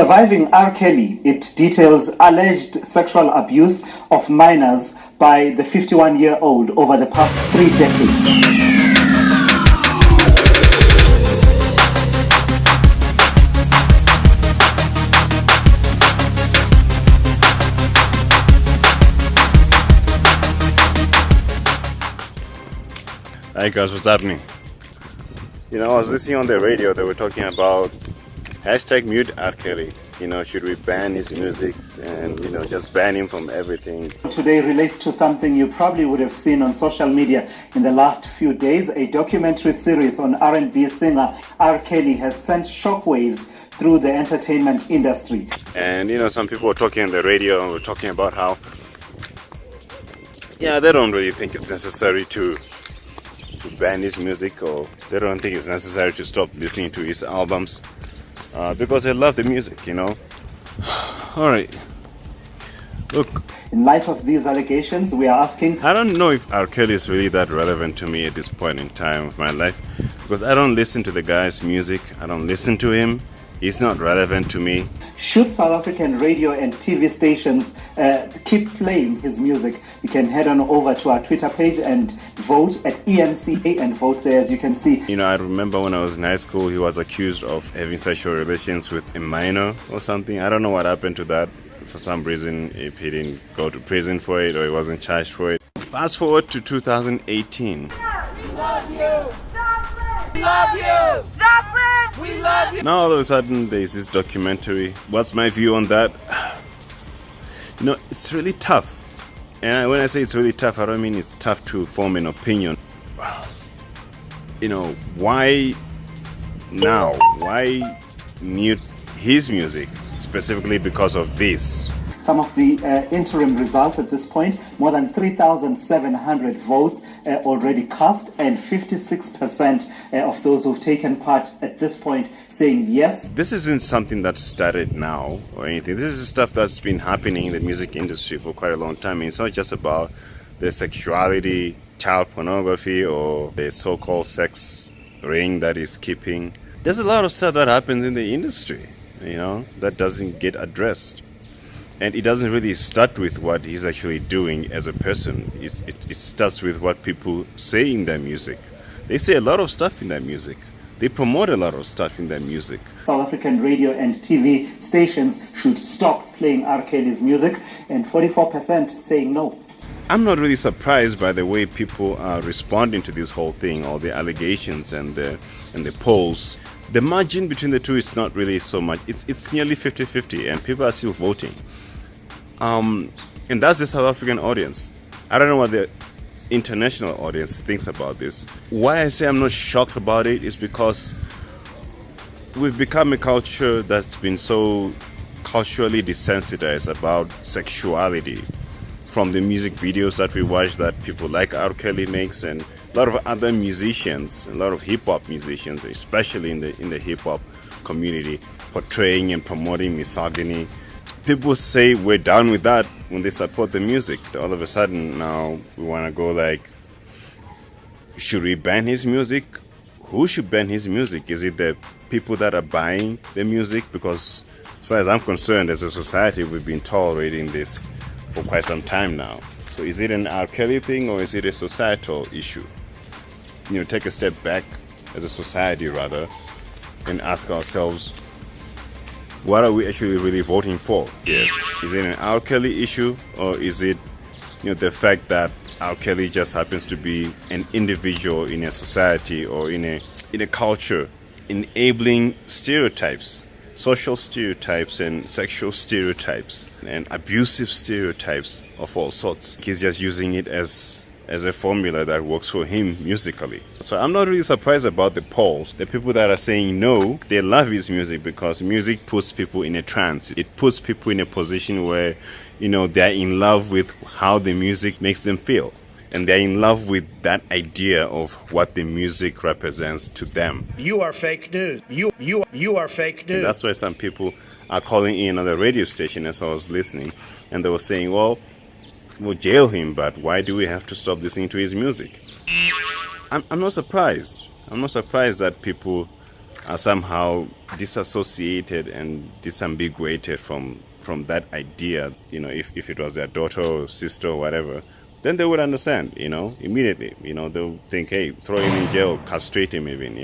Surviving R.Kelly, it details alleged sexual abuse of minors by the 51-year-old over the past 3 decades. Hi guys, what's happening? I was listening on the radio, they were talking about hashtag MuteR.Kelly. Should we ban his music and, just ban him from everything? Today relates to something you probably would have seen on social media in the last few days. A documentary series on R&B singer R.Kelly has sent shockwaves through the entertainment industry. And, some people were talking on the radio and were talking about how, they don't really think it's necessary to ban his music, or they don't think it's necessary to stop listening to his albums because they love the music, Alright, look, in light of these allegations, we are asking, I don't know if R.Kelly is really that relevant to me at this point in time of my life, because I don't listen to the guy's music. I don't listen to him. He's not relevant to me. Should South African radio and TV stations keep playing his music? You can head on over to our Twitter page and vote at ENCA and vote there, as you can see. I remember when I was in high school, he was accused of having sexual relations with a minor or something. I don't know what happened to that. For some reason, if he didn't go to prison for it or he wasn't charged for it. Fast forward to 2018. We love you! We love you! We love you! Now all of a sudden there's this documentary. What's my view on that? It's really tough. And when I say it's really tough, I don't mean it's tough to form an opinion. Why now? Why mute his music specifically because of this? Some of the interim results at this point, more than 3,700 votes already cast, and 56% of those who've taken part at this point saying yes. This isn't something that started now or anything. This is stuff that's been happening in the music industry for quite a long time. It's not just about the sexuality, child pornography, or the so-called sex ring that is keeping. There's a lot of stuff that happens in the industry, that doesn't get addressed. And it doesn't really start with what he's actually doing as a person. It starts with what people say in their music. They say a lot of stuff in their music. They promote a lot of stuff in their music. South African radio and TV stations should stop playing R.Kelly's music, and 44% saying no. I'm not really surprised by the way people are responding to this whole thing, all the allegations and the polls. The margin between the two is not really so much. It's nearly 50-50, and people are still voting. And that's the South African audience. I don't know what the international audience thinks about this. Why I say I'm not shocked about it is because we've become a culture that's been so culturally desensitized about sexuality. From the music videos that we watch that people like R.Kelly makes, and a lot of other musicians, a lot of hip-hop musicians, especially in the hip-hop community, portraying and promoting misogyny. People say we're done with that when they support the music. All of a sudden now we want to go like, should we ban his music? Who should ban his music? Is it the people that are buying the music? Because as far as I'm concerned, as a society, we've been tolerating this for quite some time now. So is it an R.Kelly thing, or is it a societal issue? Take a step back as a society rather and ask ourselves, what are we actually really voting for? Yeah. Is it an R.Kelly issue, or is it the fact that R.Kelly just happens to be an individual in a society or in a culture enabling stereotypes, social stereotypes and sexual stereotypes and abusive stereotypes of all sorts? He's just using it as a formula that works for him musically. So I'm not really surprised about the polls. The people that are saying no, they love his music because music puts people in a trance. It puts people in a position where, they're in love with how the music makes them feel. And they're in love with that idea of what the music represents to them. You are fake news. You are fake news. And that's why some people are calling in on the radio station as I was listening, and they were saying, well, we'll jail him, but why do we have to stop listening to his music? I'm not surprised. I'm not surprised that people are somehow disassociated and disambiguated from that idea, if it was their daughter or sister or whatever, then they would understand, immediately. They'll think, hey, throw him in jail, castrate him even,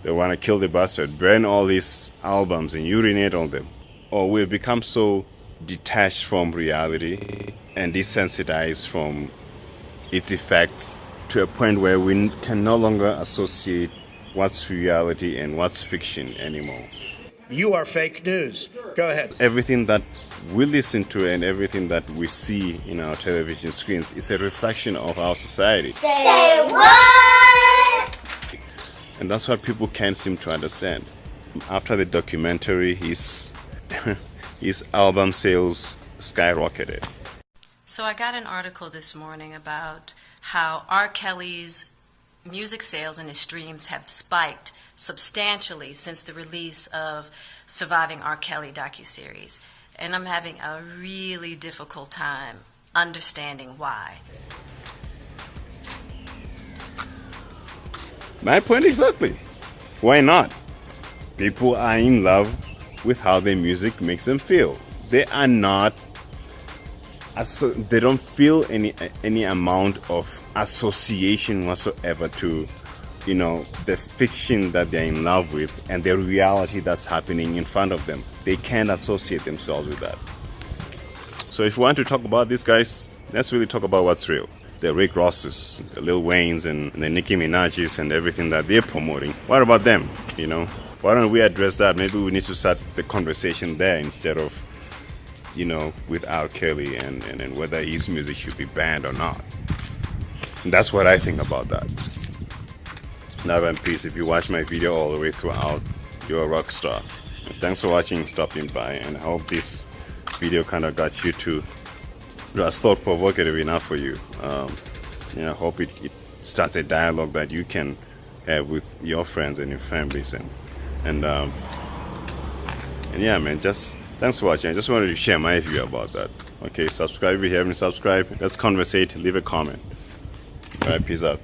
They want to kill the bastard, burn all his albums and urinate on them. Or we've become so detached from reality and desensitized from its effects to a point where we can no longer associate what's reality and what's fiction anymore. You are fake news. Go ahead. Everything that we listen to and everything that we see in our television screens is a reflection of our society. Say what? And that's what people can't seem to understand. After the documentary, his album sales skyrocketed. So I got an article this morning about how R.Kelly's music sales and his streams have spiked substantially since the release of Surviving R.Kelly docu-series. And I'm having a really difficult time understanding why. My point exactly. Why not? People are in love with how their music makes them feel. They are not, they don't feel any amount of association whatsoever to, the fiction that they're in love with and the reality that's happening in front of them. They can't associate themselves with that. So if we want to talk about these guys, let's really talk about what's real. The Rick Rosses, the Lil Waynes, and the Nicki Minaj's and everything that they're promoting. What about them? Why don't we address that? Maybe we need to start the conversation there instead of, with R.Kelly and whether his music should be banned or not. And that's what I think about that. Love and peace. If you watch my video all the way throughout, you're a rock star. And thanks for watching, stopping by, and I hope this video kind of got you to, was thought provocative enough for you. I hope it starts a dialogue that you can have with your friends and your families, and yeah, man, just thanks for watching. I just wanted to share my view about that. Okay, subscribe if you haven't subscribed. Let's conversate, leave a comment. All right, peace out.